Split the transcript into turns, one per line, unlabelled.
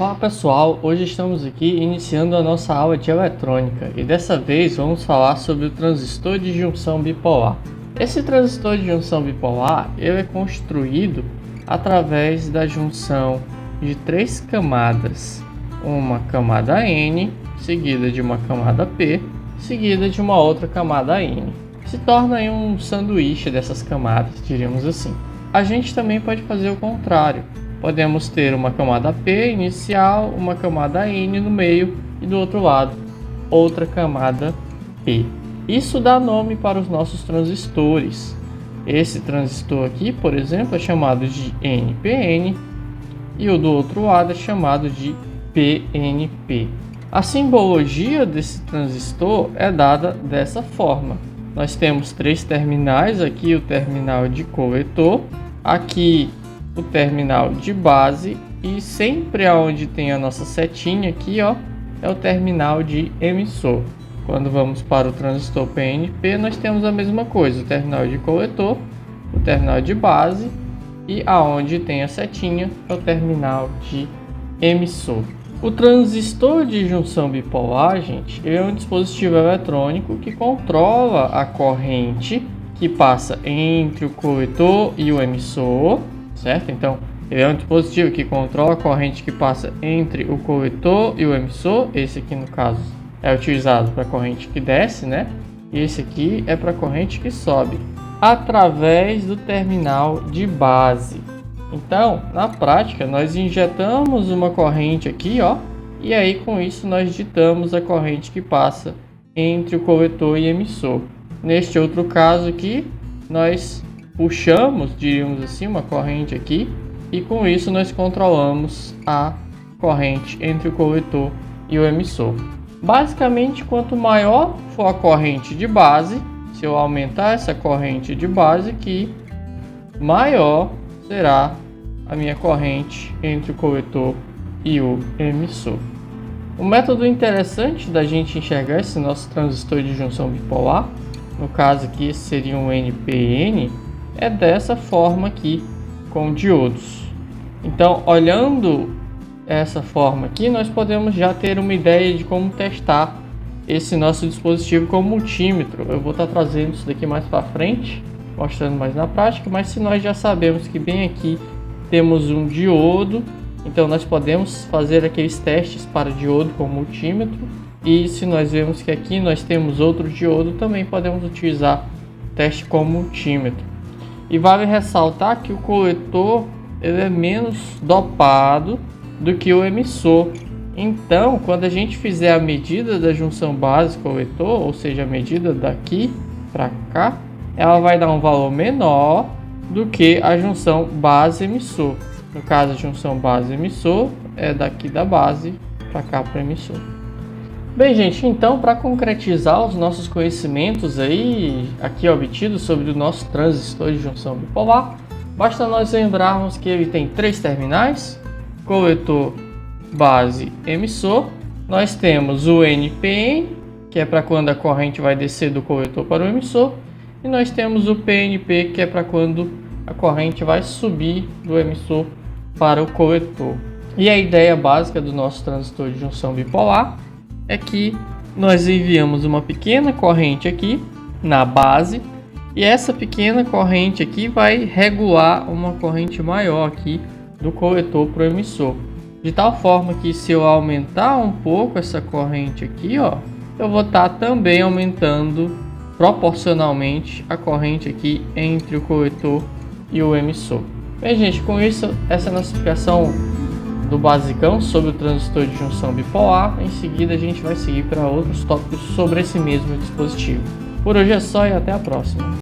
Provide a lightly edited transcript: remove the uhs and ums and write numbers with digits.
Fala pessoal, hoje estamos aqui iniciando a nossa aula de eletrônica e dessa vez vamos falar sobre o transistor de junção bipolar. Esse transistor de junção bipolar ele é construído através da junção de três camadas, uma camada N, seguida de uma camada P, seguida de uma outra camada N. Se torna aí um sanduíche dessas camadas, diríamos assim. A gente também pode fazer o contrário. Podemos ter uma camada P inicial, uma camada N no meio e do outro lado outra camada P. Isso dá nome para os nossos transistores. Esse transistor aqui, por exemplo, é chamado de NPN e o do outro lado é chamado de PNP. A simbologia desse transistor é dada dessa forma. Nós temos três terminais, aqui o terminal de coletor, aqui o terminal de base e sempre aonde tem a nossa setinha aqui, ó, é o terminal de emissor. Quando vamos para o transistor PNP, nós temos a mesma coisa, o terminal de coletor, o terminal de base e aonde tem a setinha é o terminal de emissor. O transistor de junção bipolar, gente, ele é um dispositivo eletrônico que controla a corrente que passa entre o coletor e o emissor, certo? Então, ele é um dispositivo que controla a corrente que passa entre o coletor e o emissor. Esse aqui, no caso, é utilizado para a corrente que desce, né? E esse aqui é para a corrente que sobe, através do terminal de base. Então, na prática, nós injetamos uma corrente aqui, ó, e aí com isso nós ditamos a corrente que passa entre o coletor e emissor. Neste outro caso aqui, nós puxamos, diríamos assim, uma corrente aqui e com isso nós controlamos a corrente entre o coletor e o emissor. Basicamente, quanto maior for a corrente de base, se eu aumentar essa corrente de base aqui, maior será a minha corrente entre o coletor e o emissor. Um método interessante da gente enxergar esse nosso transistor de junção bipolar, no caso aqui esse seria um NPN, é dessa forma aqui, com diodos. Então, olhando essa forma aqui, nós podemos já ter uma ideia de como testar esse nosso dispositivo com multímetro. Eu vou estar trazendo isso daqui mais para frente, mostrando mais na prática, mas se nós já sabemos que bem aqui temos um diodo, então nós podemos fazer aqueles testes para diodo com multímetro, e se nós vemos que aqui nós temos outro diodo, também podemos utilizar teste com multímetro. E vale ressaltar que o coletor ele é menos dopado do que o emissor. Então, quando a gente fizer a medida da junção base-coletor, ou seja, a medida daqui para cá, ela vai dar um valor menor do que a junção base-emissor. No caso, a junção base-emissor é daqui da base para cá para o emissor. Bem, gente, então para concretizar os nossos conhecimentos aí aqui obtidos sobre o nosso transistor de junção bipolar, basta nós lembrarmos que ele tem três terminais, coletor, base, emissor. Nós temos o NPN, que é para quando a corrente vai descer do coletor para o emissor, e nós temos o PNP, que é para quando a corrente vai subir do emissor para o coletor. E a ideia básica do nosso transistor de junção bipolar é que nós enviamos uma pequena corrente aqui na base e essa pequena corrente aqui vai regular uma corrente maior aqui do coletor para o emissor, de tal forma que se eu aumentar um pouco essa corrente aqui, ó, eu vou estar também aumentando proporcionalmente a corrente aqui entre o coletor e o emissor. Bem, gente, com isso essa é a nossa explicação do basicão sobre o transistor de junção bipolar. Em seguida a gente vai seguir para outros tópicos sobre esse mesmo dispositivo. Por hoje é só e até a próxima.